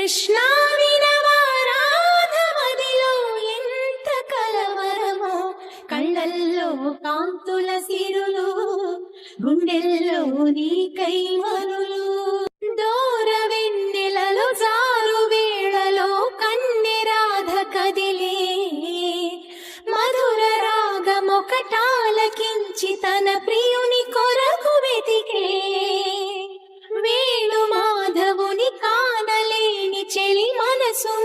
కృష్ణ వినవారాధమదిలో ఎంత కలవరమో, కళ్ళల్లో కాంతుల సిరులు, గుండెల్లో నీకై మరులు. దూర వెన్నెలలో జారు వేళలో కన్నెరాధ కదిలే, మధుర రాగమొకటాలకించి తన ప్రియుని కొరకు వెతికే. వేణు మాధవుని కానలేని చెలి మనసు